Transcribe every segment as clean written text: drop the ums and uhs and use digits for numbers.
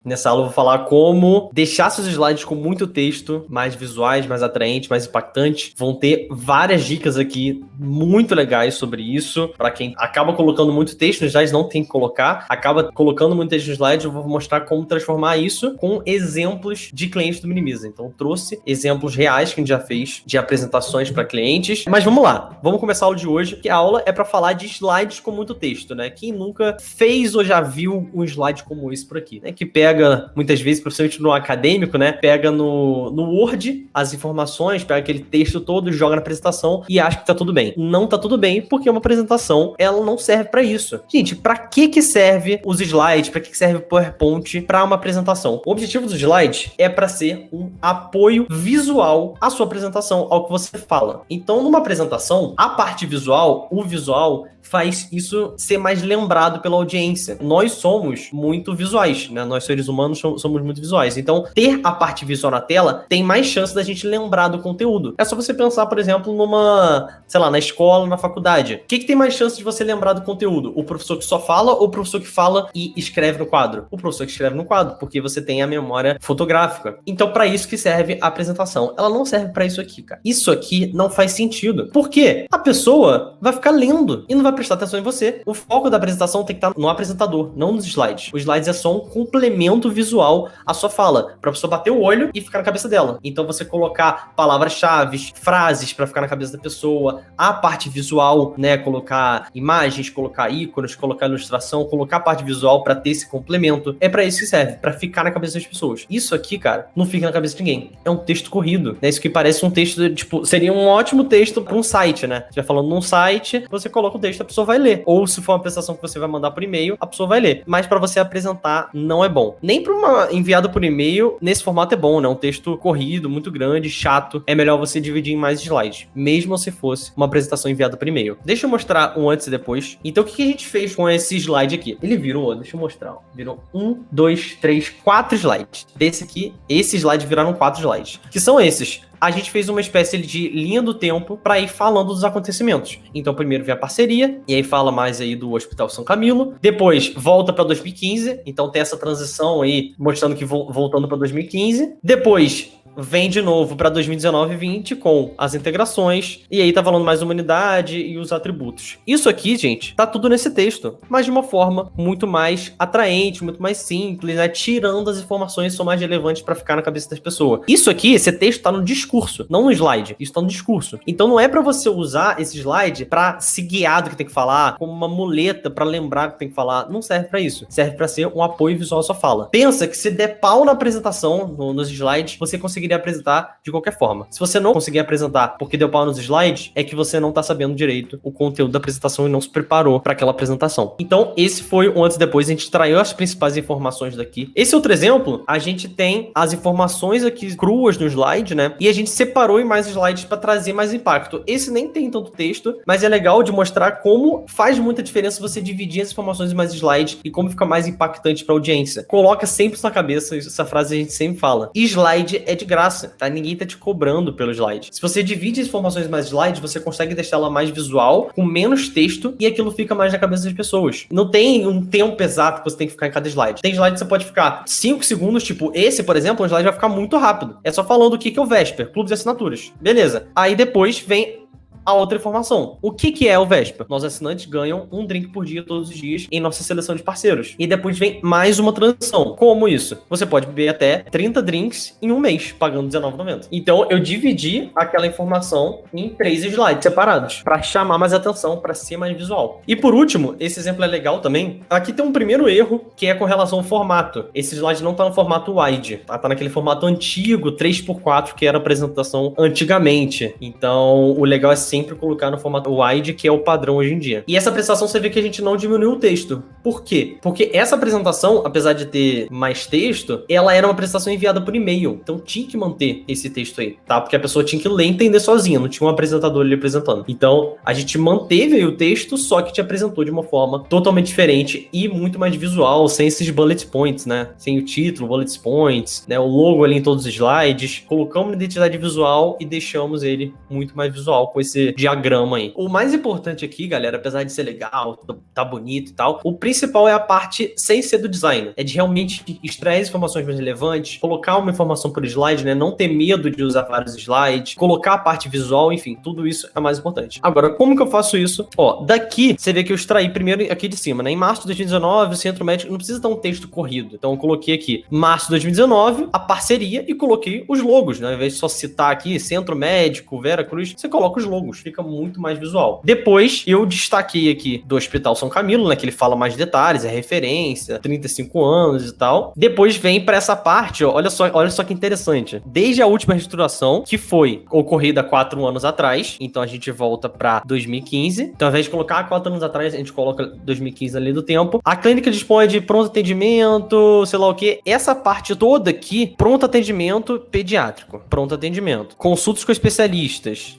Nessa aula eu vou falar como deixar seus slides com muito texto, mais visuais, mais atraentes, mais impactantes. Vão ter várias dicas aqui muito legais sobre isso. Para quem acaba colocando muito texto nos slides, não tem que colocar. Acaba colocando muito texto nos slides, eu vou mostrar como transformar isso com exemplos de clientes do Minimiza. Então eu trouxe exemplos reais que a gente já fez de apresentações para clientes. Mas vamos lá, vamos começar a aula de hoje, que a aula é para falar de slides com muito texto, né? Quem nunca fez ou já viu um slide como esse por aqui, né? Que pega, muitas vezes, principalmente no acadêmico, né? Pega no Word as informações, pega aquele texto todo, joga na apresentação e acha que tá tudo bem. Não tá tudo bem, porque uma apresentação, ela não serve para isso. Gente, para que serve os slides? Para que serve o PowerPoint para uma apresentação? O objetivo dos slides é para ser um apoio visual à sua apresentação, ao que você fala. Então, numa apresentação, a parte visual, o visual, faz isso ser mais lembrado pela audiência. Nós somos muito visuais, né? Nós, seres humanos, somos muito visuais. Então, ter a parte visual na tela tem mais chance da gente lembrar do conteúdo. É só você pensar, por exemplo, na escola, na faculdade. O que tem mais chance de você lembrar do conteúdo? O professor que só fala ou o professor que fala e escreve no quadro? O professor que escreve no quadro, porque você tem a memória fotográfica. Então, para isso que serve a apresentação. Ela não serve para isso aqui, cara. Isso aqui não faz sentido. Por quê? A pessoa vai ficar lendo e não vai prestar atenção em você. O foco da apresentação tem que estar no apresentador, não nos slides. Os slides é só um complemento visual à sua fala, pra pessoa bater o olho e ficar na cabeça dela. Então você colocar palavras-chave, frases pra ficar na cabeça da pessoa, a parte visual, né, colocar imagens, colocar ícones, colocar ilustração, colocar a parte visual pra ter esse complemento. É pra isso que serve, pra ficar na cabeça das pessoas. Isso aqui, cara, não fica na cabeça de ninguém. É um texto corrido, né? Isso que parece um texto, tipo, seria um ótimo texto pra um site, né? Você vai falando num site, você coloca o texto, a pessoa vai ler. Ou se for uma apresentação que você vai mandar por e-mail, a pessoa vai ler. Mas pra você apresentar, não é bom. Nem pra uma enviada por e-mail, nesse formato é bom, né? Um texto corrido, muito grande, chato. É melhor você dividir em mais slides. Mesmo se fosse uma apresentação enviada por e-mail. Deixa eu mostrar um antes e depois. Então, o que a gente fez com esse slide aqui? Ele virou, deixa eu mostrar. Virou 1, 2, 3, 4 slides. Desse aqui, esses slides viraram 4 slides. Que são esses. A gente fez uma espécie de linha do tempo para ir falando dos acontecimentos. Então, primeiro vem a parceria, e aí fala mais aí do Hospital São Camilo. Depois, volta para 2015, então tem essa transição aí, mostrando que voltando para 2015. Depois, vem de novo para 2019 e 20 com as integrações, e aí tá falando mais humanidade e os atributos. Isso aqui, gente, tá tudo nesse texto, mas de uma forma muito mais atraente, muito mais simples, né? Tirando as informações que são mais relevantes para ficar na cabeça das pessoas. Isso aqui, esse texto tá no discurso, não no slide. Isso tá no discurso. Então não é para você usar esse slide para se guiar do que tem que falar, como uma muleta para lembrar o que tem que falar. Não serve para isso. Serve para ser um apoio visual à sua fala. Pensa que se der pau na apresentação, nos slides, você conseguiria apresentar de qualquer forma. Se você não conseguir apresentar porque deu pau nos slides, é que você não tá sabendo direito o conteúdo da apresentação e não se preparou para aquela apresentação. Então, esse foi o antes e depois. A gente extraiu as principais informações daqui. Esse outro exemplo, a gente tem as informações aqui cruas no slide, né? E a gente separou em mais slides para trazer mais impacto. Esse nem tem tanto texto, mas é legal de mostrar como faz muita diferença você dividir as informações em mais slides e como fica mais impactante para a audiência. Coloca sempre isso na cabeça, essa frase a gente sempre fala. Slide é de graça, tá? Ninguém tá te cobrando pelo slide. Se você divide as informações em mais slides, você consegue deixar ela mais visual, com menos texto, e aquilo fica mais na cabeça das pessoas. Não tem um tempo exato que você tem que ficar em cada slide. Tem slide que você pode ficar 5 segundos, tipo esse, por exemplo, o slide vai ficar muito rápido. É só falando o que é o Vesper, clube de assinaturas. Beleza. Aí depois vem a outra informação. O que é o Vesper? Nossos assinantes ganham um drink por dia todos os dias em nossa seleção de parceiros. E depois vem mais uma transação. Como isso? Você pode beber até 30 drinks em um mês, pagando R$19,90. Então, eu dividi aquela informação em 3 slides separados, para chamar mais atenção, para ser mais visual. E por último, esse exemplo é legal também. Aqui tem um primeiro erro, que é com relação ao formato. Esse slide não tá no formato wide, tá? Tá naquele formato antigo, 3x4, que era a apresentação antigamente. Então, o legal é sempre colocar no formato wide, que é o padrão hoje em dia. E essa apresentação você vê que a gente não diminuiu o texto. Por quê? Porque essa apresentação, apesar de ter mais texto, ela era uma apresentação enviada por e-mail. Então tinha que manter esse texto aí, tá? Porque a pessoa tinha que ler e entender sozinha, não tinha um apresentador ali apresentando. Então a gente manteve aí o texto, só que te apresentou de uma forma totalmente diferente e muito mais visual, sem esses bullet points, né? Sem o título, bullet points, né? O logo ali em todos os slides. Colocamos na identidade visual e deixamos ele muito mais visual com esse esse diagrama aí. O mais importante aqui, galera, apesar de ser legal, tá bonito e tal, o principal é a parte sem ser do design. É de realmente extrair as informações mais relevantes, colocar uma informação por slide, né? Não ter medo de usar vários slides, colocar a parte visual, enfim, tudo isso é mais importante. Agora, como que eu faço isso? Ó, daqui, você vê que eu extraí primeiro aqui de cima, né? Em março de 2019, o Centro Médico, não precisa dar um texto corrido. Então, eu coloquei aqui, março de 2019, a parceria e coloquei os logos, né? Ao invés de só citar aqui, Centro Médico, Vera Cruz, você coloca os logos, fica muito mais visual. Depois, eu destaquei aqui do Hospital São Camilo, né? Que ele fala mais detalhes, é referência, 35 anos e tal. Depois vem pra essa parte, ó, olha só que interessante. Desde a última reestruturação, que foi ocorrida 4 anos atrás, então a gente volta pra 2015. Então, ao invés de colocar 4 anos atrás, a gente coloca 2015 ali do tempo. A clínica dispõe de pronto atendimento, sei lá o que. Essa parte toda aqui, pronto atendimento pediátrico, pronto atendimento. Consultas com especialistas,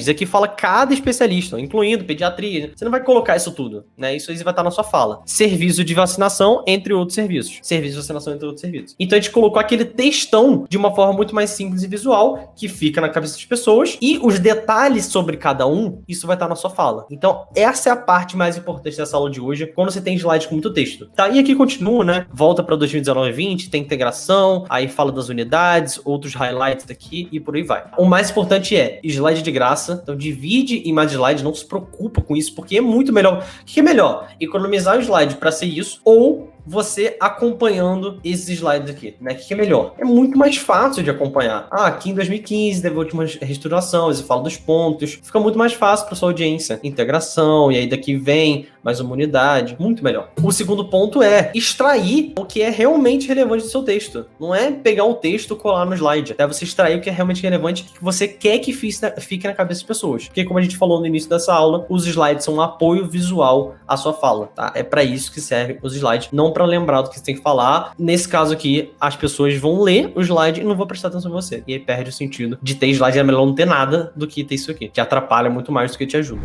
Aqui fala cada especialista, incluindo pediatria. Você não vai colocar isso tudo, né? Isso aí vai estar na sua fala. Serviço de vacinação, entre outros serviços. Serviço de vacinação, entre outros serviços. Então, a gente colocou aquele textão de uma forma muito mais simples e visual, que fica na cabeça das pessoas, e os detalhes sobre cada um, isso vai estar na sua fala. Então, essa é a parte mais importante dessa aula de hoje, quando você tem slides com muito texto. Tá, e aqui continua, né? Volta para 2019 e 20, tem integração, aí fala das unidades, outros highlights aqui e por aí vai. O mais importante é slide de graça, então divide em mais slides, não se preocupa com isso, porque é muito melhor. O que é melhor? Economizar o slide para ser isso ou você acompanhando esses slides aqui, né? O que é melhor? É muito mais fácil de acompanhar. Ah, aqui em 2015 teve a última restauração, você fala dos pontos, fica muito mais fácil para sua audiência. Integração, e aí daqui vem mais uma unidade, muito melhor. O segundo ponto é extrair o que é realmente relevante do seu texto. Não é pegar um texto e colar no slide, é você extrair o que é realmente relevante, que você quer que fique na cabeça das pessoas. Porque como a gente falou no início dessa aula, os slides são um apoio visual à sua fala, tá? É para isso que servem os slides, não para lembrar do que você tem que falar. Nesse caso aqui, as pessoas vão ler o slide e não vão prestar atenção em você. E aí perde o sentido de ter slide, é melhor não ter nada do que ter isso aqui, que atrapalha muito mais do que te ajuda.